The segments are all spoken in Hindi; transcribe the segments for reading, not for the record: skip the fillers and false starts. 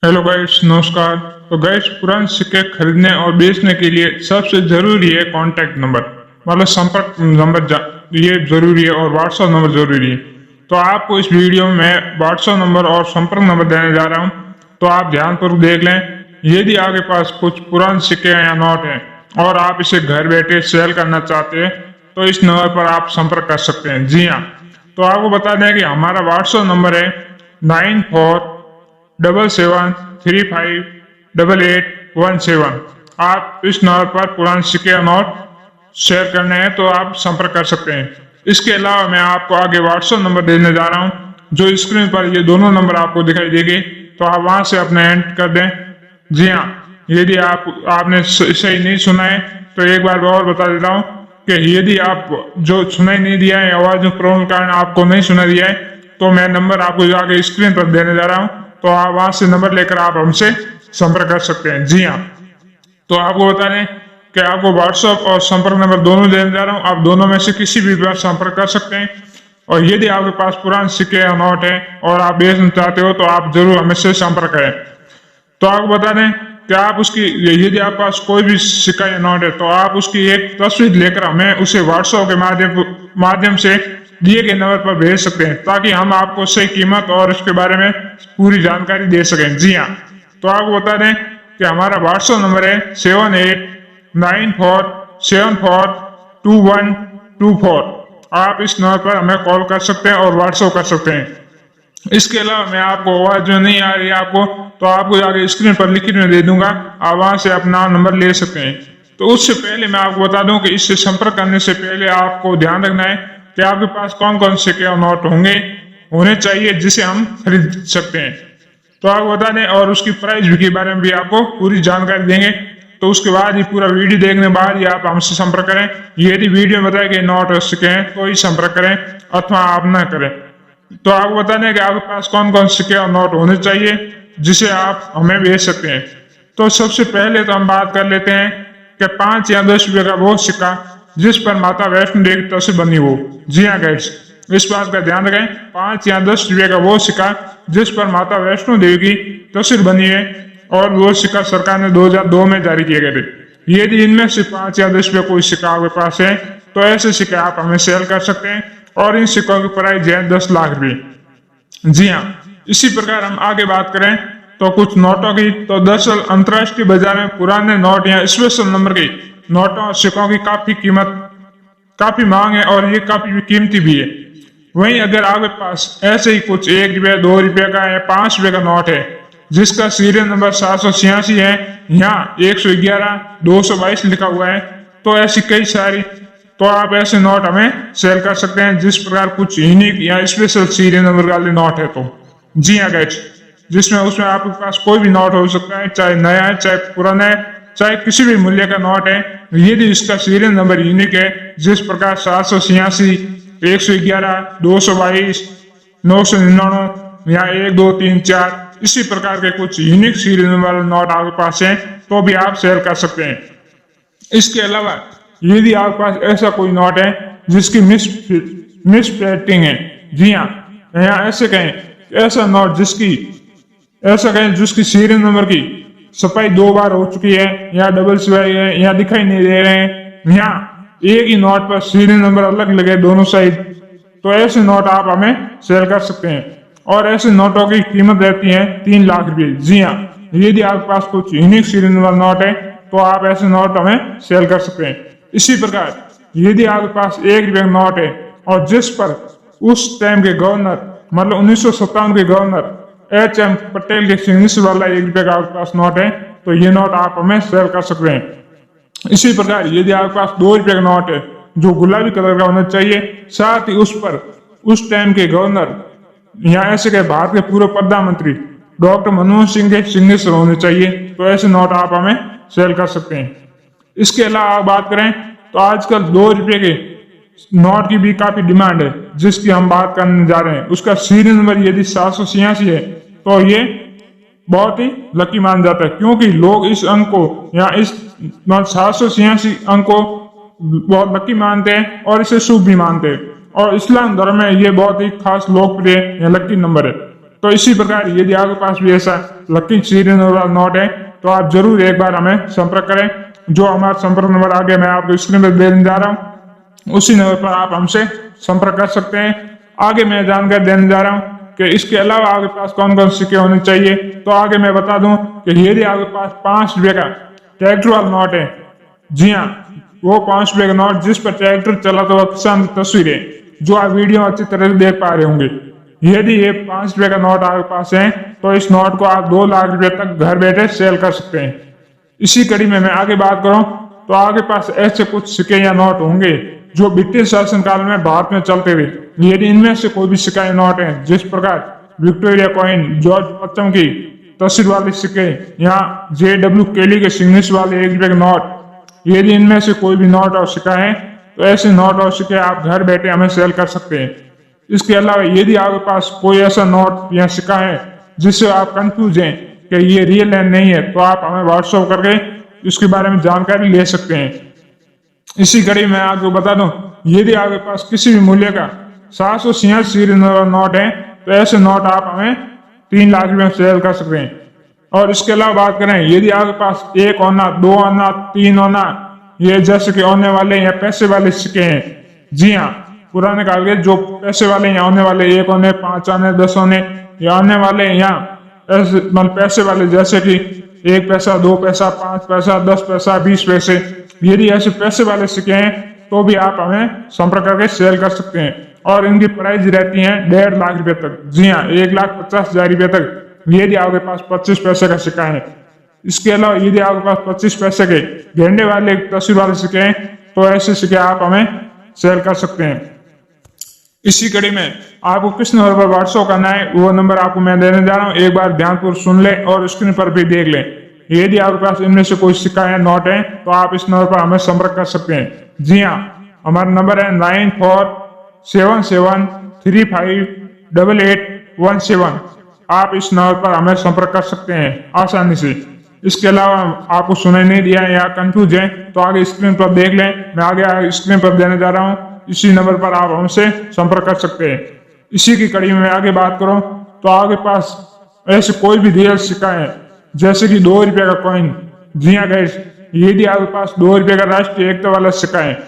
हेलो गाइस, नमस्कार। तो गाइस, पुराने सिक्के खरीदने और बेचने के लिए सबसे जरूरी है कॉन्टैक्ट नंबर, मतलब संपर्क नंबर ये जरूरी है और व्हाट्सएप नंबर जरूरी है। तो आपको इस वीडियो में मैं व्हाट्सएप नंबर और संपर्क नंबर देने जा रहा हूँ, तो आप ध्यानपूर्वक देख लें। यदि आपके पास कुछ पुराने सिक्के या नोट हैं और आप इसे घर बैठे सेल करना चाहते हैं तो इस नंबर पर आप संपर्क कर सकते हैं। जी हाँ, तो आपको बता दें कि हमारा व्हाट्सएप नंबर है 9477358817। आप इस नंबर पर पुराने सिक्के या नोट शेयर करने हैं तो आप संपर्क कर सकते हैं। इसके अलावा मैं आपको आगे व्हाट्सएप नंबर देने जा रहा हूं, जो स्क्रीन पर ये दोनों नंबर आपको दिखाई देंगे, तो आप वहां से अपना एंड कर दें। जी हाँ, यदि आपने सही नहीं सुना है तो एक बार और बता देता हूँ कि यदि आप जो सुनाई नहीं दिया है, आवाज में प्रॉब्लम के कारण आपको नहीं सुना दिया है, तो मैं नंबर आपको आगे स्क्रीन पर देने जा रहा हूँ, तो आप वहां से नंबर लेकर आप हमसे संपर्क कर सकते हैं। जी हाँ, तो आपको बता दें कि आपको व्हाट्सएप और संपर्क नंबर दोनों देने जा रहा हूँ, आप दोनों में से किसी भी पर संपर्क कर सकते हैं। और यदि आपके पास पुराने सिक्के या नोट है और आप बेचना चाहते हो तो आप जरूर हमसे संपर्क करें। तो आपको बता दें कि आप उसकी, यदि आपके पास कोई भी सिक्का या नोट है तो आप उसकी एक तस्वीर लेकर हमें उसे व्हाट्सएप के माध्यम से दिए गए नंबर पर भेज सकते हैं, ताकि हम आपको सही कीमत और इसके बारे में पूरी जानकारी दे सकें। जी हाँ, तो आपको बता दें कि हमारा व्हाट्सएप नंबर है 7894742124। आप इस नंबर पर हमें कॉल कर सकते हैं और व्हाट्सएप कर सकते हैं। इसके अलावा मैं आपको आवाज जो नहीं आ रही है आपको, तो आपको आगे स्क्रीन पर लिखित में दे दूंगा, आप वहां से अपना नंबर ले सकते हैं। तो उससे पहले मैं आपको बता दूं कि इससे संपर्क करने से पहले आपको ध्यान रखना है कि आपके पास कौन कौन से सिक्के और नोट होने चाहिए जिसे हम खरीद सकते हैं। तो आपको बता दें, और उसकी प्राइस के बारे में भी आपको पूरी जानकारी देंगे। तो उसके बाद ही पूरा वीडियो देखने के बाद ही आप हमसे संपर्क करें। यदि वीडियो में बताया कि नोट हो सके हैं तो ही संपर्क करें, अथवा आप न करें। तो आपको बता दें कि आपके पास कौन कौन सिक्के और नोट होने चाहिए जिसे आप हमें भेज सकते हैं। तो सबसे पहले तो हम बात कर लेते हैं कि 5 या 10 रुपए का वो सिक्का जिस पर माता वैष्णो देवी की तस्वीर बनी हो। जी हाँ गाइस, इस बात का ध्यान रखें, 5 या 10 रुपए का वो सिक्का जिस पर माता वैष्णो देवी की तस्वीर बनी है और वो सिक्का सरकार ने 2002 में जारी किए गए थे। यदि इनमें से 5 या 10 रुपए कोई सिक्का आपके पास है तो ऐसे सिक्के आप हमें सेल कर सकते हैं और इन सिक्कों की प्राइस है 10 लाख रुपए। जी हाँ, इसी प्रकार हम आगे बात करें तो कुछ नोटों की, तो दरअसल अंतरराष्ट्रीय बाजार में पुराने नोट या स्पेशल नंबर के नोटों और सिक्कों की काफी मांग है और ये काफी कीमती भी है। वहीं अगर आपके पास ऐसे ही कुछ 1 रुपये 2 रुपये का या 5 रुपये का नोट है जिसका सीरियल नंबर 786 है, यहाँ 111 222 लिखा हुआ है, तो ऐसी कई सारी, तो आप ऐसे नोट हमें सेल कर सकते हैं जिस प्रकार कुछ यूनिक या स्पेशल सीरियल नंबर वाले नोट है। तो जी हाँ गाइस, उसमें आपके पास कोई भी नोट हो सकता है, चाहे नया है चाहे पुराना है, चाहे किसी भी मूल्य का नोट है। यदि इसका सीरियल नंबर यूनिक है, जिस प्रकार 786 111 222 999 या 1 2 3 4 इसी प्रकार के कुछ यूनिक सीरियल नंबर वाले नोट आपके पास है तो भी आप सेल कर सकते हैं। इसके अलावा यदि आपके पास ऐसा कोई नोट है जिसकी मिस प्रिंटिंग है, जी हाँ, या ऐसा नोट जिसकी सीरियल नंबर की छपाई 2 बार हो चुकी है या डबल छपाई है या दिखाई नहीं दे रहे हैं, या एक ही नोट पर सीरियल नंबर अलग लगे दोनों साइड, तो ऐसे नोट आप हमें सेल कर सकते हैं और ऐसे नोटों की कीमत रहती है 3 लाख रुपए। जी हाँ, यदि आपके पास कुछ यूनिक सीरियल नंबर नोट है तो आप ऐसे नोट हमें सेल कर सकते हैं। इसी प्रकार यदि आपके पास 1 रुपये का नोट है और जिस पर उस टाइम के गवर्नर, मतलब 1957 के गवर्नर HM पटेल के सिग्नेचर वाला 1 रुपये का आपके पास नोट है, तो ये नोट आप हमें सेल कर सकते हैं। इसी प्रकार यदि आपके पास 2 रुपये का नोट है जो गुलाबी कलर का होना चाहिए, साथ ही उस पर उस टाइम के गवर्नर या ऐसे के भारत के पूर्व प्रधानमंत्री डॉक्टर मनमोहन सिंह के सिग्नेचर होने चाहिए, तो ऐसे नोट आप हमें सेल कर सकते हैं। इसके अलावा आप बात करें तो आजकल 2 रुपये के नोट की भी काफी डिमांड है, जिसकी हम बात करने जा रहे हैं। उसका सीरियल नंबर यदि 786 है तो ये बहुत ही लकी मान जाता है, क्योंकि लोग इस अंक को या इस 786 अंक को बहुत लकी मानते हैं और इसे शुभ भी मानते हैं, और इस्लाम धर्म में ये बहुत ही खास लोकप्रिय या लकी नंबर है। तो इसी प्रकार यदि आपके पास भी ऐसा लकी सीरीज वाला नोट है तो आप जरूर एक बार हमें संपर्क करें। जो हमारा संपर्क नंबर आगे मैं आपको स्क्रीन पर देने जा रहा हूँ, उसी नंबर पर आप हमसे संपर्क कर सकते हैं। आगे मैं जानकारी देने जा रहा हूँ कि इसके अलावा आपके पास कौन कौन सिक्के होने चाहिए। तो आगे मैं बता दूं कि यदि आपके पास 5 रुपए का ट्रैक्टर वाला नोट है, जी हाँ, वो 5 रुपए का नोट जिस पर ट्रैक्टर चलाता हुआ किसान की तस्वीर है, जो आप वीडियो अच्छी तरह से देख पा रहे होंगे। यदि ये 5 रुपए का नोट आपके पास है तो इस नोट को आप 2 लाख रुपए तक घर बैठे सेल कर सकते हैं। इसी कड़ी में मैं आगे बात करूं तो आपके पास ऐसे कुछ सिक्के या नोट होंगे जो ब्रिटिश शासन काल में भारत में चलते थे। यदि इनमें से कोई भी सिक्का या नोट है, जिस प्रकार विक्टोरिया कॉइन, जॉर्ज पच्चम की तस्वीर वाले सिक्के या JW केली के सिग्नेचर वाले 1 रुपए के नोट, यदि इनमें से कोई भी नोट और सिक्का है तो ऐसे नोट और सिक्के आप घर बैठे हमें सेल कर सकते हैं। इसके अलावा यदि आपके पास कोई ऐसा नोट या सिक्का है जिससे आप कंफ्यूज हैं कि ये रियल है नहीं है, तो आप हमें व्हाट्सएप करके इसके बारे में जानकारी ले सकते हैं। इसी कड़ी में आपको बता दूं, यदि आपके पास किसी भी मूल्य का 786 सीरीज नोट है तो ऐसे नोट आप हमें 3 लाख रुपए में सेल कर सकते हैं। और इसके अलावा बात करें, यदि आपके पास 1 आना, 2 आना, 3 आना, ये जैसे कि आने वाले या पैसे वाले सिक्के हैं, जी हाँ, पुराने काल के जो पैसे वाले या आने वाले 1 आने, 5 आने, 10 आने या आने वाले या मतलब पैसे वाले जैसे कि 1 पैसा, 2 पैसा, 5 पैसा, 10 पैसा, 20 पैसे, यदि ऐसे पैसे वाले सिक्के हैं तो भी आप हमें संपर्क करके सेल कर सकते हैं। और इनकी प्राइस रहती है 1.5 लाख रुपए तक, जी हाँ, 1,50,000 रुपए तक यदि आपके पास 25 पैसे का सिक्का है। इसके अलावा यदि आपके पास 25 पैसे के गेंडे वाले तस्वीर वाले सिक्के हैं तो ऐसे सिक्के आप हमें सेल कर सकते हैं। इसी कड़ी में आपको किस नंबर पर व्हाट्सएप करना है वो नंबर आपको मैं देने जा रहा हूँ, एक बार ध्यानपूर्वक सुन ले और स्क्रीन पर भी देख लें। यदि आपके पास इनमें से कोई सिक्का या नोट है तो आप इस नंबर पर हमें संपर्क कर सकते हैं। जी हाँ, हमारा नंबर है 9477358817। आप इस नंबर पर हमें संपर्क कर सकते हैं आसानी से। इसके अलावा आपको सुनाई नहीं दिया या कंफ्यूज है तो आगे स्क्रीन पर देख लें, मैं आगे स्क्रीन पर देने जा रहा हूँ, इसी नंबर पर आप हमसे संपर्क कर सकते हैं। इसी की कड़ी में आगे बात करूं तो आपके पास ऐसे कोई भी रियल सिक्का है जैसे कि 2 रुपए का कॉइन, जी हाँ गाइस, यदि आपके पास 2 रुपए का राष्ट्रीय एकता वाला सिक्का है,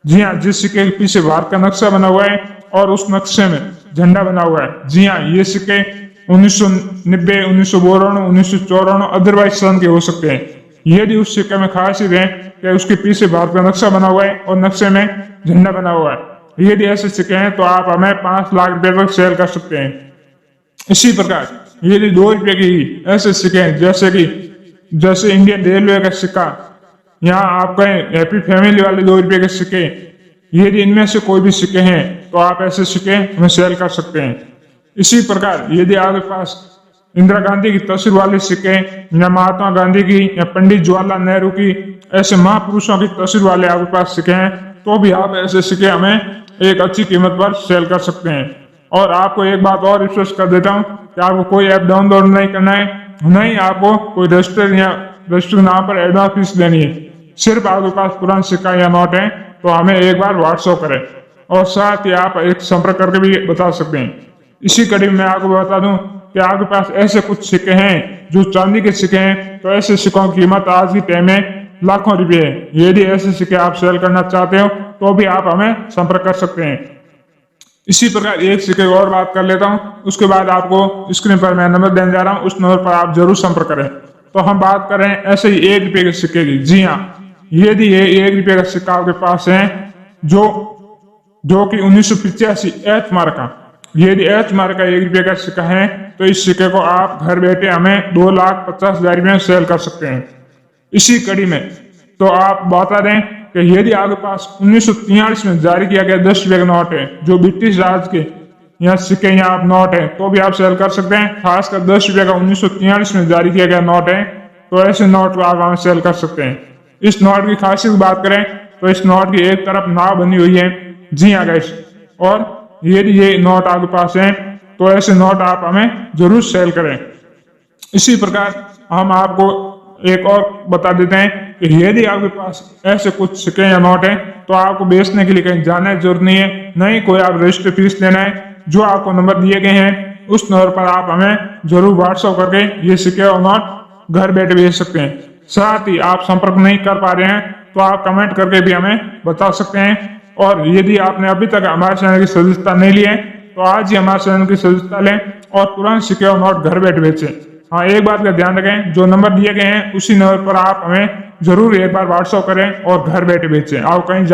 जी हाँ, जिस सिक्के के पीछे भारत का नक्शा बना हुआ है और उस नक्शे में झंडा बना हुआ है, जी हाँ, ये सिक्के 1990, 1992, 1994 अदरवाइज सन के हो सकते हैं। यदि उस सिक्के में खासियत है कि उसके पीछे भारत का नक्शा बना हुआ है और नक्शे में झंडा बना हुआ है, यदि ऐसे सिक्के हैं तो आप हमें 5 लाख रुपए तक सेल कर सकते हैं। इसी प्रकार यदि 2 रुपए की ऐसे सिक्के हैं जैसे इंडियन रेलवे का सिक्का, यहाँ आप कहें हैप्पी फैमिली वाले 2 रुपए के सिक्के, यदि इनमें से कोई भी सिक्के हैं तो आप ऐसे सिक्के हमें सेल कर सकते हैं। इसी प्रकार यदि आपके पास इंदिरा गांधी की तस्वीर वाले सिक्के या महात्मा गांधी की या पंडित जवाहरलाल नेहरू की ऐसे महापुरुषों की तस्वीर वाले आपके पास सिक्के हैं तो भी आप ऐसे सिक्के हमें एक अच्छी कीमत पर सेल कर सकते हैं। और आपको एक बात और विश्वास कर देता हूँ कि आपको कोई ऐप डाउनलोड नहीं करना है, नहीं आपको कोई रजिस्टर नाम पर एडवांस फीस देनी है। सिर्फ आपके पास पुराना सिक्का या नोट है तो हमें एक बार व्हाट्सएप करें और साथ ही आप एक संपर्क करके भी बता सकते हैं। इसी कड़ी में मैं आपको बता दूं कि आपके पास ऐसे कुछ सिक्के हैं जो चांदी के सिक्के हैं, तो ऐसे सिक्कों की कीमत आज की टाइम में लाखों रुपए है। यदि ऐसे सिक्के आप सेल करना चाहते हो तो भी आप हमें संपर्क कर सकते हैं। इसी प्रकार एक सिक्के और बात कर लेता हूं, उसके बाद आपको स्क्रीन पर मैं नंबर देने जा रहा हूं, उस नंबर पर आप जरूर संपर्क करें। तो हम बात कर रहे हैं ऐसे ही 1 रुपए के सिक्के की। जी हाँ, यदि ये 1 रुपए का सिक्का आपके पास है जो कि 1985 एच मार्क का, यदि एच मार्क का 1 रुपए का सिक्का है तो इस सिक्के को आप घर बैठे हमें 2,50,000 रुपये में सेल कर सकते हैं। इसी कड़ी में तो आप बता दें कि यदि आपके पास 1943 में जारी किया गया 10 रुपए का नोट है जो ब्रिटिश राज के यहाँ सिक्के या आप नोट है तो भी आप सेल कर सकते हैं। खासकर 10 रुपए का 1943 में जारी किया गया नोट है तो ऐसे नोट को आप हमें सेल कर सकते हैं। इस नोट की खासियत बात करें तो इस नोट की एक तरफ नाव बनी हुई है, जी हाँ गाइस, और यदि ये नोट आपके पास है तो ऐसे नोट आप हमें जरूर सेल करें। इसी प्रकार हम आपको एक और बता देते हैं कि यदि आपके पास ऐसे कुछ सिक्के या नोट है तो आपको बेचने के लिए कहीं जाने की जरूरत नहीं है, नहीं कोई आप रजिस्टर फीस देना है। जो आपको नंबर दिए गए हैं उस नंबर पर आप हमें जरूर व्हाट्सएप करके ये सिक्के और नोट घर बैठे भेज सकते हैं। साथ ही आप संपर्क नहीं कर पा रहे हैं तो आप कमेंट करके भी हमें बता सकते हैं। और यदि आपने अभी तक हमारे चैनल की सदस्यता नहीं ली है तो आज ही हमारे चैनल की सदस्यता लें और तुरंत सिक्के और नोट घर बैठे भेजें। हाँ, एक बात का ध्यान रखें, जो नंबर दिए गए हैं उसी नंबर पर आप हमें जरूर एक बार व्हाट्सएप करें और घर बैठे भेजें। आप कहीं